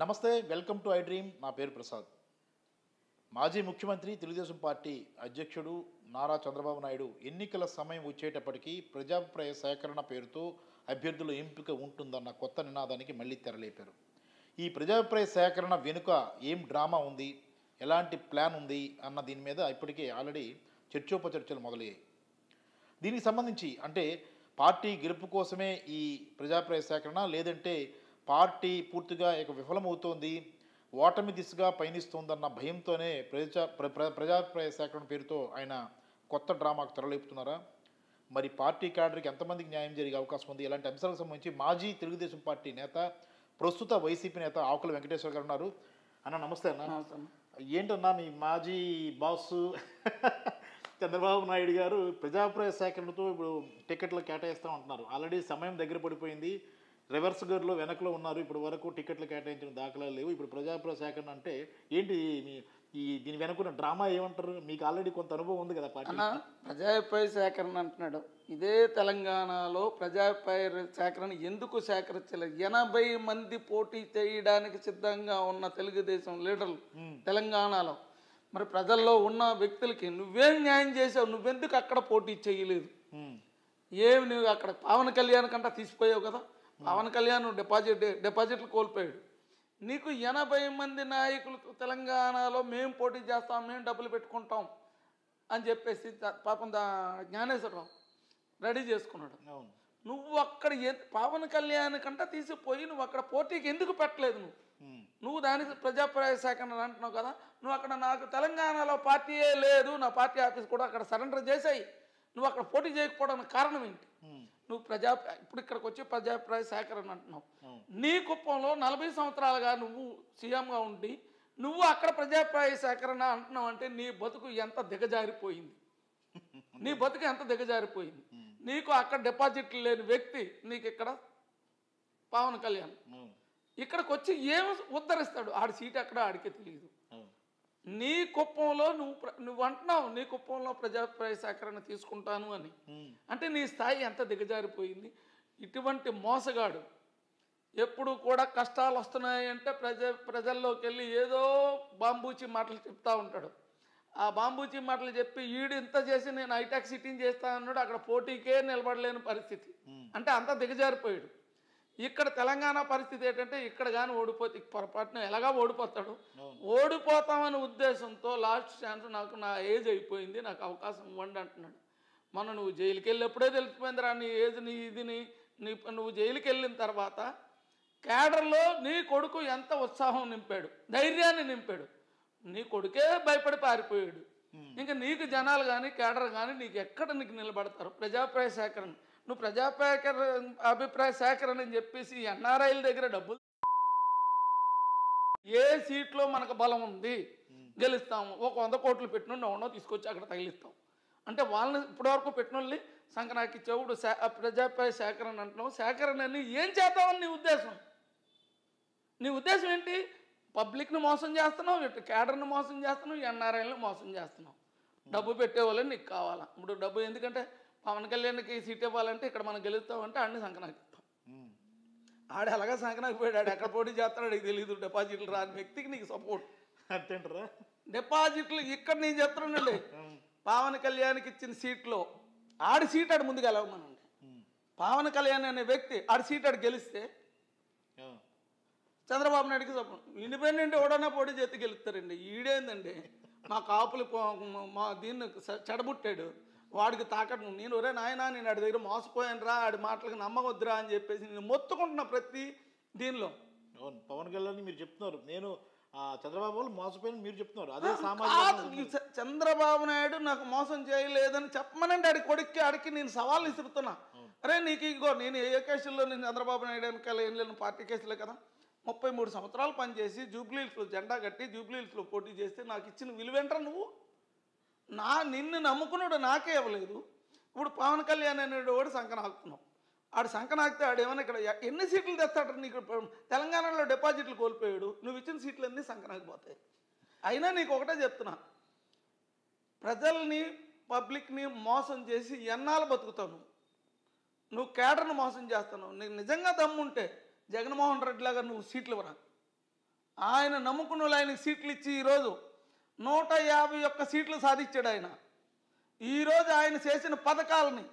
నమస్తే, welcome to I dream. నా పేరు ప్రసాద్. మాజీ ముఖ్యమంత్రి, తెలుగుదేశం పార్టీ అధ్యక్షుడు నారా చంద్రబాబు నాయుడు ఎన్నికల సమయం వచ్చేటప్పటికీ ప్రజాభిప్రాయ సేకరణ పేరుతో అభ్యర్థుల ఎంపిక ఉంటుందన్న కొత్త నినాదానికి మళ్ళీ తెరలేపారు. ఈ ప్రజాభిప్రాయ సేకరణ వెనుక ఏం డ్రామా ఉంది, ఎలాంటి ప్లాన్ ఉంది అన్న దీని మీద ఇప్పటికే ఆల్రెడీ చర్చోపచర్చలు మొదలయ్యాయి. దీనికి సంబంధించి అంటే పార్టీ గెలుపు కోసమే ఈ ప్రజాభిప్రాయ సేకరణ, లేదంటే పార్టీ పూర్తిగా ఇక విఫలమవుతోంది, ఓటమి దిశగా పయనిస్తోందన్న భయంతోనే ప్రజాభిప్రాయ సేకరణ పేరుతో ఆయన కొత్త డ్రామాకు తెరలేపుతున్నారా? మరి పార్టీ క్యాడర్కి ఎంతమందికి న్యాయం జరిగే అవకాశం ఉంది? ఇలాంటి అంశాలకు సంబంధించి మాజీ తెలుగుదేశం పార్టీ నేత, ప్రస్తుత వైసీపీ నేత ఆకుల వెంకటేశ్వర గారు ఉన్నారు. అన్న నమస్తే. అన్న ఏంటన్నా మీ మాజీ బాసు చంద్రబాబు నాయుడు గారు ప్రజాభిప్రాయ సేకరణతో ఇప్పుడు టికెట్లు కేటాయిస్తూ ఉంటున్నారు. ఆల్రెడీ సమయం దగ్గర పడిపోయింది, రివర్స్ గేర్లో వెనకలో ఉన్నారు. ఇప్పుడు వరకు టికెట్లు కేటాయించిన దాఖలాలు లేవు. ఇప్పుడు ప్రజాభిప్రాయ సేకరణ అంటే ఏంటి? దీని వెనుకున్న డ్రామా ఏమంటారు? మీకు ఆల్రెడీ కొంత అనుభవం ఉంది కదా పార్టీ. ప్రజాభిప్రాయ సేకరణ అంటున్నాడు. ఇదే తెలంగాణలో ప్రజాభిప్రాయ సేకరణ ఎందుకు సేకరించలేదు? 80 మంది పోటీ చేయడానికి సిద్ధంగా ఉన్న తెలుగుదేశం లీడర్లు తెలంగాణలో, మరి ప్రజల్లో ఉన్న వ్యక్తులకి నువ్వేం న్యాయం చేసావు? నువ్వెందుకు అక్కడ పోటీ చేయలేదు? ఏమి నువ్వు అక్కడ పవన్ కళ్యాణ్ కంటే తీసిపోయావు కదా. పవన్ కళ్యాణ్ డిపాజిట్లు కోల్పోయాడు. నీకు 80 మంది నాయకులు తెలంగాణలో మేము పోటీ చేస్తాం, మేము డబ్బులు పెట్టుకుంటాం అని చెప్పేసి పాపం జ్ఞానేశ్వరరావు రెడీ చేసుకున్నాడు. నువ్వు అక్కడ పవన్ కళ్యాణ్ కంటే తీసిపోయి నువ్వు అక్కడ పోటీకి ఎందుకు పెట్టలేదు? నువ్వు దానికి ప్రజాభిప్రాయ సేకరణ అంటున్నావు కదా. నువ్వు అక్కడ నాకు తెలంగాణలో పార్టీయే లేదు, నా పార్టీ ఆఫీస్ కూడా అక్కడ సరెండర్ చేసాయి, నువ్వు అక్కడ పోటీ చేయకపోవడానికి కారణం ఏంటి? నువ్వు ఇప్పుడు ఇక్కడికి వచ్చి ప్రజాభిప్రాయ సేకరణ అంటున్నావు. నీ కుప్పంలో 40 సంవత్సరాలుగా నువ్వు సీఎంగా ఉండి నువ్వు అక్కడ ప్రజాభిప్రాయ సేకరణ అంటున్నావు అంటే నీ బతుకు ఎంత దిగజారిపోయింది, నీ బతుకు ఎంత దిగజారిపోయింది. నీకు అక్కడ డిపాజిట్లు లేని వ్యక్తి నీకు ఇక్కడ పవన్ కళ్యాణ్ ఇక్కడికి వచ్చి ఏమి ఉద్ధరిస్తాడు? ఆడి సీట్ ఎక్కడ ఆడికే తెలియదు. నీ కుప్పంలో నువ్వు అంటున్నావు నీ కుప్పంలో ప్రజాభిప్రాయ సేకరణ తీసుకుంటాను అని, అంటే నీ స్థాయి ఎంత దిగజారిపోయింది. ఇటువంటి మోసగాడు ఎప్పుడు కూడా కష్టాలు వస్తున్నాయంటే ప్రజల్లోకి వెళ్ళి ఏదో బాంబూచి మాటలు చెప్తా ఉంటాడు. ఆ బాంబూచి మాటలు చెప్పి ఈడు ఇంత చేసి నేను హైటెక్ సిటీని చేస్తా అన్నాడు, అక్కడ పోటీకే నిలబడలేని పరిస్థితి. అంటే అంత దిగజారిపోయాడు. ఇక్కడ తెలంగాణ పరిస్థితి ఏంటంటే ఇక్కడ కానీ ఓడిపోతే పొరపాటున ఎలాగా ఓడిపోతాడు. ఓడిపోతామనే ఉద్దేశంతో లాస్ట్ ఛాన్స్, నాకు నా ఏజ్ అయిపోయింది, నాకు అవకాశం ఇవ్వండి అంటున్నాడు. మనం నువ్వు జైలుకి వెళ్ళినప్పుడే తెలిసిపోయిందిరా నీ ఏజ్, నీ ఇదిని. నువ్వు జైలుకి వెళ్ళిన తర్వాత క్యాడర్లో నీ కొడుకు ఎంత ఉత్సాహం నింపాడు, ధైర్యాన్ని నింపాడు. నీ కొడుకే భయపడి పారిపోయాడు. ఇంకా నీకు జనాలు కానీ క్యాడర్ కానీ నీకు ఎక్కడ నీకు నిలబడతారు? ప్రజాభిప్రాయ సేకరణ నువ్వు అభిప్రాయ సేకరణ అని చెప్పేసి ఎన్ఆర్ఐల దగ్గర డబ్బులు, ఏ సీట్లో మనకు బలం ఉంది గెలుస్తాము, ఒక 100 కోట్లు పెట్టిన ఎవడో తీసుకొచ్చి అక్కడ తగిలిస్తాం అంటే వాళ్ళని ఇప్పటివరకు పెట్టిన వాళ్ళని సంకనాకి చెవుడు ప్రజాభిప్రాయ సేకరణ అంటున్నావు. సేకరణని ఏం చేద్దామని నీ ఉద్దేశం? నీ ఉద్దేశం ఏంటి? పబ్లిక్ని మోసం చేస్తున్నావు, ఇటు క్యాడర్ని మోసం చేస్తున్నావు, ఎన్ఆర్ఐలను మోసం చేస్తున్నావు. డబ్బు పెట్టేవాళ్ళని నీకు కావాలా? ఇప్పుడు డబ్బు ఎందుకంటే పవన్ కళ్యాణ్కి సీట్ ఇవ్వాలంటే ఇక్కడ మనం గెలుస్తామంటే అన్ని సంకనాకిస్తాం. ఆడు ఎలాగా సంకనాకి పోయాడు, ఆడు ఎక్కడ పోటీ చేస్తాడు నీకు తెలియదు. డిపాజిట్లు రాని వ్యక్తికి నీకు సపోర్ట్ అంతేంటారా? డిపాజిట్లు ఇక్కడ నేను చెప్తున్నానండి. పవన్ కళ్యాణ్కి ఇచ్చిన సీట్లో ఆడి సీట్ ఆడు ముందు గెలవమనండి. పవన్ కళ్యాణ్ అనే వ్యక్తి ఆడి సీట్ ఆడు గెలిస్తే చంద్రబాబు నాయుడికి సపోర్ట్. ఇండిపెండెంట్ ఎవడన్నా పోటీ చేతి గెలుస్తారండి. ఈడేందండి మా కాపులు మా దీన్ని చెడబుట్టాడు, వాడికి తాకట్టు. నేను ఒరే నాయన నేను ఆడి దగ్గర మోసపోయాను రా, ఆడి మాటలకు నమ్మవద్దురా అని చెప్పేసి నేను మొత్తుకుంటున్నా ప్రతి దీనిలో. అవును, పవన్ కళ్యాణ్ మీరు చెప్తున్నారు, నేను చంద్రబాబు వాళ్ళు మోసపోయిన మీరు చెప్తున్నారు. అదే సామాజిక చంద్రబాబు నాయుడు నాకు మోసం చేయలేదని చెప్పమనండి ఆడి కొడుక్కి. ఆడికి నేను సవాళ్ళు ఇస్తున్నా. అరే నీకు ఇంకో నేను ఏ కేసుల్లో నేను చంద్రబాబు నాయుడు వెనకాల ఏం లేను, పార్టీ కేసులే కదా. 33 సంవత్సరాలు పనిచేసి జూబ్లీహిల్స్లో జెండా కట్టి జూబ్లీహిల్స్లో పోటీ చేస్తే నాకు ఇచ్చిన విలువేంట్రా నువ్వు? నిన్ను నమ్ముకున్నాడు నాకే ఇవ్వలేదు. ఇప్పుడు పవన్ కళ్యాణ్ అనేడు కూడా సంకన ఆకుతున్నావు. ఆడు సంకన ఆకితే ఆడు ఏమైనా ఇక్కడ ఎన్ని సీట్లు తెస్తాడు? నీకు తెలంగాణలో డిపాజిట్లు కోల్పోయాడు, నువ్వు ఇచ్చిన సీట్లు అన్నీ సంకనాకిపోతాయి. అయినా నీకు ఒకటే చెప్తున్నా, ప్రజల్ని పబ్లిక్ని మోసం చేసి ఎన్నాళ్ళు బతుకుతావు? నువ్వు కేడర్ను మోసం చేస్తున్నావు. నీకు నిజంగా దమ్ముంటే జగన్మోహన్ రెడ్డి లాగా నువ్వు సీట్లు ఇవ్వరా. ఆయన నమ్ముకున్న వాళ్ళు ఆయనకి సీట్లు ఇచ్చి ఈరోజు 151 సీట్లు సాధించాడు ఆయన. ఈరోజు ఆయన చేసిన పథకాలని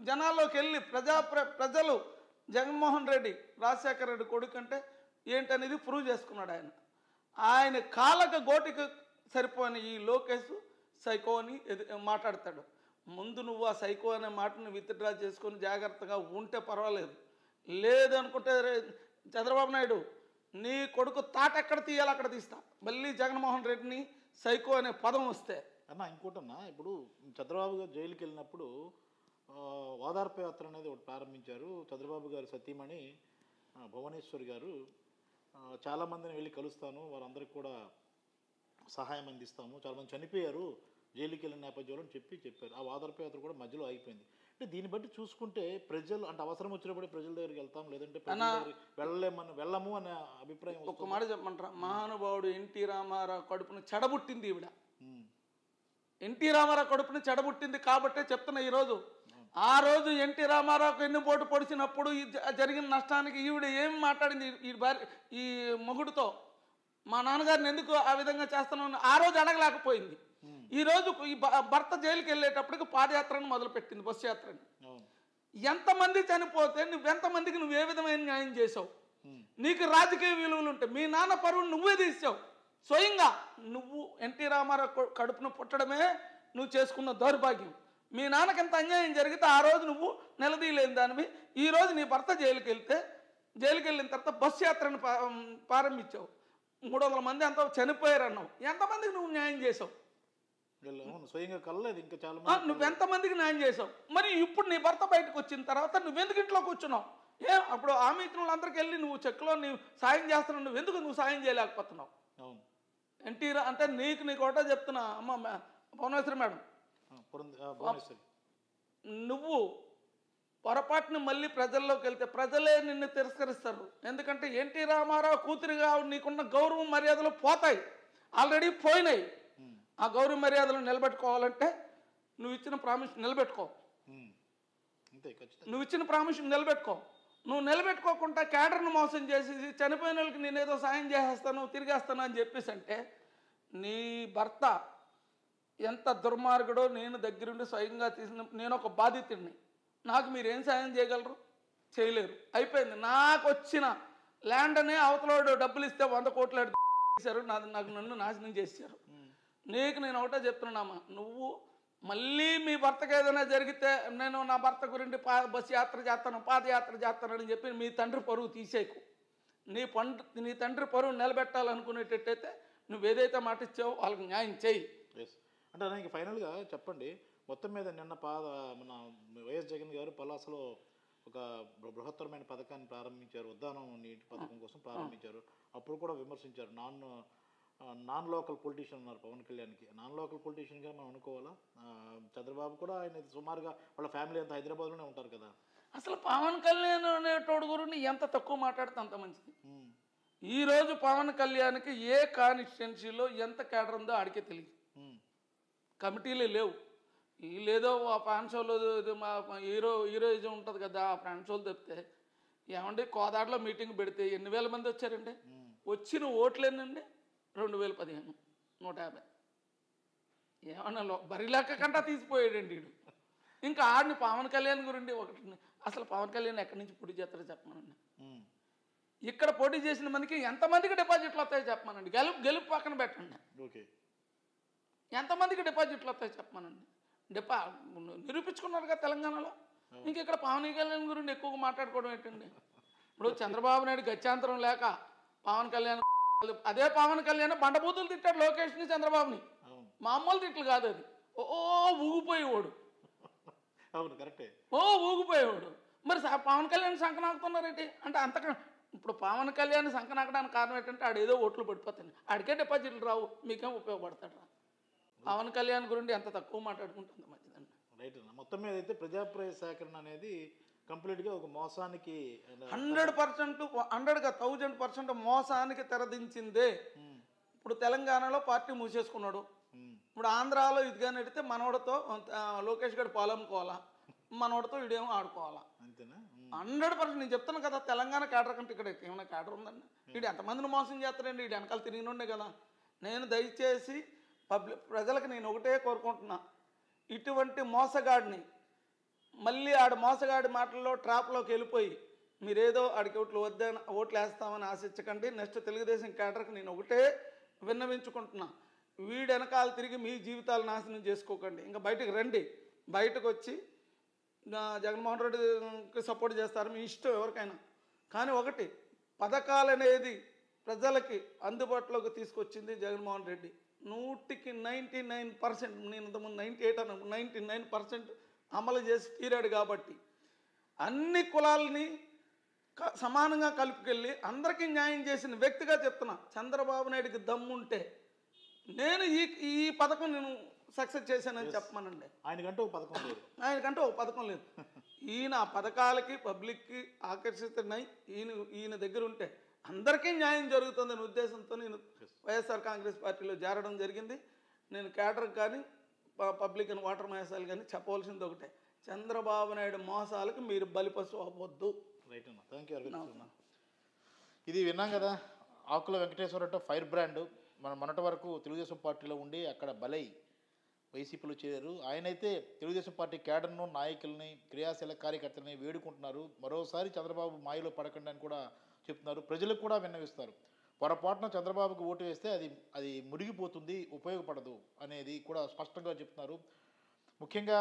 జనాల్లోకి వెళ్ళి ప్రజలు జగన్మోహన్ రెడ్డి రాజశేఖర రెడ్డి కొడుకు అంటే ఏంటనేది ప్రూవ్ చేసుకున్నాడు ఆయన. ఆయన కాళ్ళకు గోటికి సరిపోయిన ఈ లోకేష్ సైకో అని మాట్లాడతాడు. ముందు నువ్వు ఆ సైకో అనే మాటను విత్డ్రా చేసుకొని జాగ్రత్తగా ఉంటే పర్వాలేదు. లేదనుకుంటే చంద్రబాబు నాయుడు నీ కొడుకు తాట ఎక్కడ తీయాలో అక్కడ తీస్తా. మళ్ళీ జగన్మోహన్ రెడ్డిని సైకో అనే పదం వస్తే అన్న. ఇంకోటన్నా, ఇప్పుడు చంద్రబాబు గారు జైలుకి వెళ్ళినప్పుడు ఓదార్పు యాత్ర అనేది ఒకటి ప్రారంభించారు. చంద్రబాబు గారు సతీమణి భువనేశ్వరి గారు చాలామందిని వెళ్ళి కలుస్తాను, వారందరికీ కూడా సహాయం అందిస్తాము, చాలామంది చనిపోయారు జైలుకి వెళ్ళిన నేపథ్యంలో చెప్పారు. ఆ ఓదార్పు యాత్ర కూడా మధ్యలో ఆగిపోయింది. అంటే దీన్ని బట్టి చూసుకుంటే ప్రజలు అంటే అవసరం వచ్చినప్పుడే ప్రజల దగ్గరికి వెళ్తాం, లేదంటే వెళ్ళము అనే అభిప్రాయం. ఒక్క మాట చెప్పమంటారా, మహానుభావుడు ఎన్టీ రామారావు కడుపును చెడబుట్టింది ఈవిడ. ఎన్టీ రామారావు కడుపుని చెడబుట్టింది కాబట్టే చెప్తున్నా ఈరోజు. ఆ రోజు ఎన్టీ రామారావుకు ఎన్నుపోటు పొడిచినప్పుడు జరిగిన నష్టానికి ఈవిడ ఏం మాట్లాడింది ఈ మొగుడుతో, మా నాన్నగారిని ఎందుకు ఆ విధంగా చేస్తున్నాను ఆ రోజు అడగలేకపోయింది. ఈ రోజు ఈ భర్త జైలుకి వెళ్ళేటప్పటికి పాదయాత్రను మొదలుపెట్టింది, బస్సు యాత్రని. ఎంతమంది చనిపోతే నువ్వెంతమందికి నువ్వు ఏ విధమైన న్యాయం చేసావు? నీకు రాజకీయ విలువలు ఉంటే మీ నాన్న పరువును నువ్వే తీసావు. స్వయంగా నువ్వు ఎన్టీ రామారావు కడుపును పుట్టడమే నువ్వు చేసుకున్న దౌర్భాగ్యం. మీ నాన్నకి ఎంత అన్యాయం జరిగితే ఆ రోజు నువ్వు నిలదీయలేని దానివి. ఈరోజు నీ భర్త జైలుకి వెళ్ళిన తర్వాత బస్సు యాత్రను ప్రారంభించావు. 300 మంది అంతా చనిపోయారు అన్నావు. ఎంతమందికి నువ్వు న్యాయం చేసావు? స్వయంగా కలలేదు ఇంకా చాలా. నువ్వెంతమందికి న్యాయం చేసావు? మరి ఇప్పుడు నీ భర్త బయటకు వచ్చిన తర్వాత నువ్వెందుకు ఇంట్లో కూర్చున్నావు? అప్పుడు హామీ ఇచ్చిన వాళ్ళందరికీ వెళ్ళి నువ్వు చెక్లో నువ్వు సాయం చేస్తున్నావు, నువ్వు సాయం చేయలేకపోతున్నావు? ఎన్టీ అంటే నీకు ఒకటో చెప్తున్నా అమ్మ భువనేశ్వరి మేడం, నువ్వు పొరపాటును మళ్ళీ ప్రజల్లోకి వెళ్తే ప్రజలే నిన్ను తిరస్కరిస్తారు. ఎందుకంటే ఎన్టీ రామారావు కూతురిగా నీకున్న గౌరవం మర్యాదలు పోతాయి, ఆల్రెడీ పోయినాయి. ఆ గౌరవ మర్యాదలు నిలబెట్టుకోవాలంటే నువ్వు ఇచ్చిన ప్రామిస్ నిలబెట్టుకో. నువ్వు నిలబెట్టుకోకుండా క్యాడర్ను మోసం చేసి చనిపోయిన వాళ్ళకి నేనేదో సాయం చేసేస్తాను తిరిగేస్తాను అని చెప్పేసి అంటే నీ భర్త ఎంత దుర్మార్గుడో నేను దగ్గరుండి స్వయంగా నేను ఒక బాధితుడిని. నాకు మీరేం సాయం చేయగలరు? చేయలేరు. అయిపోయింది. నాకు వచ్చిన ల్యాండ్ అనే అవతలోడు డబ్బులు ఇస్తే 100 కోట్లు చేశారు, నన్ను నాశనం చేశారు. నీకు నేను ఒకటే చెప్తున్నామా, నువ్వు మళ్ళీ మీ భర్తకు ఏదైనా జరిగితే నేను నా భర్త గురించి బస్సు యాత్ర చేస్తాను, పాదయాత్ర చేస్తానని చెప్పి మీ తండ్రి పరువు తీసేకు. నీ తండ్రి పరువు నిలబెట్టాలనుకునేటట్టయితే నువ్వు ఏదైతే మాట ఇచ్చావో వాళ్ళకి న్యాయం చేయి. అంటే నాకు ఫైనల్గా చెప్పండి, మొత్తం మీద నిన్న మన వైఎస్ జగన్ గారు పలాసలో ఒక బృహత్తరమైన పథకాన్ని ప్రారంభించారు, ఉద్దానం నీటి పథకం కోసం ప్రారంభించారు. అప్పుడు కూడా విమర్శించారు. నాన్ లోకల్ పొలిటీషియన్ ఉన్నారు పవన్ కళ్యాణ్కి. నాన్ లోకల్ పొలిటీషియన్గా మనం అనుకోవాలా? చంద్రబాబు కూడా ఆయన సుమారుగా వాళ్ళ ఫ్యామిలీ అంతా హైదరాబాద్లోనే ఉంటారు కదా. అసలు పవన్ కళ్యాణ్ అనేటోడు గురించి ఎంత తక్కువ మాట్లాడితే అంత మంచిది. ఈరోజు పవన్ కళ్యాణ్కి ఏ కాన్స్టిట్యున్సీలో ఎంత కేడర్ ఉందో ఆడికే తెలియదు. కమిటీలు లేవు. లేదో ఆ ఫ్యాన్ షోలో మా హీరోయిజం ఉంటుంది కదా, ఆ ఫ్యాన్ షోలు తప్పితే ఏమండి కోదాడలో మీటింగ్ పెడితే ఎన్ని వేల మంది వచ్చారండి? వచ్చిన ఓట్లేనండి 2015 150. ఏమన్నా బరిలెక్క కంటా తీసిపోయాడండి వీడు. ఇంకా ఆడిని పవన్ కళ్యాణ్ గురించి ఒకటి, అసలు పవన్ కళ్యాణ్ ఎక్కడి నుంచి పోటీ చేస్తారో చెప్పమనండి. ఇక్కడ పోటీ చేసిన మందికి ఎంతమందికి డిపాజిట్లు వస్తాయో చెప్పమనండి. గెలుపు పక్కన పెట్టండి, ఎంతమందికి డిపాజిట్లు వస్తాయో చెప్పమనండి. నిరూపించుకున్నారు కదా తెలంగాణలో. ఇంక ఇక్కడ పవన్ కళ్యాణ్ గురించి ఎక్కువగా మాట్లాడుకోవడం ఏంటండి? ఇప్పుడు చంద్రబాబు నాయుడు గత్యంతరం లేక పవన్ కళ్యాణ్, అదే పవన్ కళ్యాణ్ బండబూతులు తిట్టాడు లోకేష్ని చంద్రబాబుని. మామూలు తిట్లు కాదు అది. ఊగిపోయేవాడు. అవును, కరెక్టే. ఊగిపోయేవాడు. మరి పవన్ కళ్యాణ్ సంకనాకుతున్నారేంటి అంటే అంతకన్నా ఇప్పుడు పవన్ కళ్యాణ్ సంకనాకడానికి కారణం ఏంటంటే ఆడేదో ఓట్లు పడిపోతాయి, ఆడికే డిపాజిట్లు రావు, మీకేం ఉపయోగపడతాడు రా. పవన్ కళ్యాణ్ గురించి ఎంత తక్కువ మాట్లాడుకుంటుంది మంచిదండి. రైట్. మొత్తం మీద అయితే ప్రజాప్రయ సేకరణ అనేది కంప్లీట్గా ఒక మోసానికి 100%, 1000% మోసానికి తెరదించిందే. ఇప్పుడు తెలంగాణలో పార్టీ మూసేసుకున్నాడు. ఇప్పుడు ఆంధ్రాలో ఇదిగా నడితే మనోడితో లోకేష్ గారి పాలనుకోవాలా, మనోడితో ఇడేమో ఆడుకోవాలా. అంతేనా? 100% నేను చెప్తాను కదా, తెలంగాణ క్యాడర్ కంటే ఇక్కడ ఏమైనా క్యాడర్ ఉందండి? వీడు ఎంతమందిని మోసం చేస్తారండి? వీడు వెనకాల తిరిగినుండే కదా. నేను దయచేసి ప్రజలకు నేను ఒకటే కోరుకుంటున్నా, ఇటువంటి మోసగాడిని మళ్ళీ ఆడ మోసగాడి మాటల్లో ట్రాప్లోకి వెళ్ళిపోయి మీరేదో ఆడికి ఓట్లు వేస్తామని ఆశించకండి. నెక్స్ట్ తెలుగుదేశం క్యాడర్కి నేను ఒకటే విన్నవించుకుంటున్నా, వీడు వెనకాల తిరిగి మీ జీవితాలు నాశనం చేసుకోకండి. ఇంకా బయటకు రండి, బయటకు వచ్చి జగన్మోహన్ రెడ్డికి సపోర్ట్ చేస్తారు, మీ ఇష్టం ఎవరికైనా. కానీ ఒకటి, పథకాలు అనేది ప్రజలకి అందుబాటులోకి తీసుకొచ్చింది జగన్మోహన్ రెడ్డి. 100కి 99%, నేను ఇంతకుముందు 98 అన్నాను, 99% అమలు చేసి తీరాడు. కాబట్టి అన్ని కులాలని సమానంగా కలుపుకెళ్ళి అందరికీ న్యాయం చేసిన వ్యక్తిగా చెప్తున్నా, చంద్రబాబు నాయుడికి దమ్ముంటే నేను ఈ పథకం నేను సక్సెస్ చేశానని చెప్పమనండి. ఆయనకంటే ఒక పథకం లేదు, ఆయనకంటే ఒక పథకం లేదు. ఈయన ఆ పథకాలకి పబ్లిక్కి ఆకర్షిస్తున్నాయి. ఈయన దగ్గర ఉంటే అందరికీ న్యాయం జరుగుతుందనే ఉద్దేశంతో నేను వైఎస్ఆర్ కాంగ్రెస్ పార్టీలో చేరడం జరిగింది. నేను క్యాడర్కి కానీ పబ్లిక్ అండ్ వాటర్ మహేసాలు కానీ చెప్పవలసింది ఒకటే, చంద్రబాబు నాయుడు మోసాలకు మీరు బలిపశు అవ్వద్దు. రైట్ అన్న, థ్యాంక్ యూ అరవింద్. ఇది విన్నాం కదా, ఆకుల వెంకటేశ్వర అంటే ఫైర్ బ్రాండ్. మొన్నటి వరకు తెలుగుదేశం పార్టీలో ఉండి అక్కడ బలై వైసీపీలో చేరారు. ఆయనైతే తెలుగుదేశం పార్టీ క్యాడర్ను, నాయకుల్ని, క్రియాశీల కార్యకర్తలని వేడుకుంటున్నారు. మరోసారి చంద్రబాబు మాయలో పడకండి అని కూడా చెప్తున్నారు. ప్రజలకు కూడా విన్నవిస్తారు, పొరపాటున చంద్రబాబుకు ఓటు వేస్తే అది మురిగిపోతుంది, ఉపయోగపడదు అనేది కూడా స్పష్టంగా చెప్తున్నారు. ముఖ్యంగా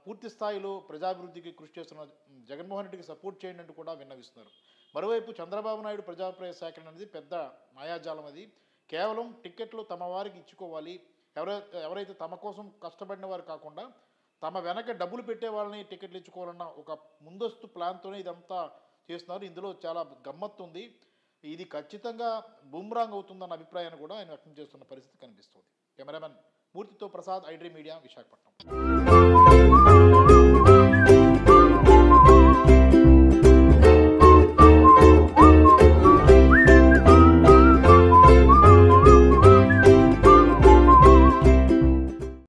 పూర్తి స్థాయిలో ప్రజాభివృద్ధికి కృషి చేస్తున్న జగన్మోహన్ రెడ్డికి సపోర్ట్ చేయండి అంటూ కూడా విన్నవిస్తున్నారు. మరోవైపు చంద్రబాబు నాయుడు ప్రజాప్రయ సేకరణ అనేది పెద్ద మాయాజాలం. అది కేవలం టిక్కెట్లు తమ వారికి ఇచ్చుకోవాలి, ఎవరైతే తమ కోసం కష్టపడిన వారు కాకుండా తమ వెనక డబ్బులు పెట్టే వాళ్ళని టికెట్లు ఇచ్చుకోవాలన్న ఒక ముందస్తు ప్లాన్తోనే ఇదంతా చేస్తున్నారు. ఇందులో చాలా గమ్మత్తు ఉంది. ఇది ఖచ్చితంగా బూమ్రాంగ్ అవుతుందన్న అభిప్రాయాన్ని కూడా ఆయన వ్యక్తం చేస్తున్న పరిస్థితి కనిపిస్తుంది. కెమెరామెన్ మూర్తితో ప్రసాద్, ఐడ్రీమ్ మీడియా, విశాఖపట్నం.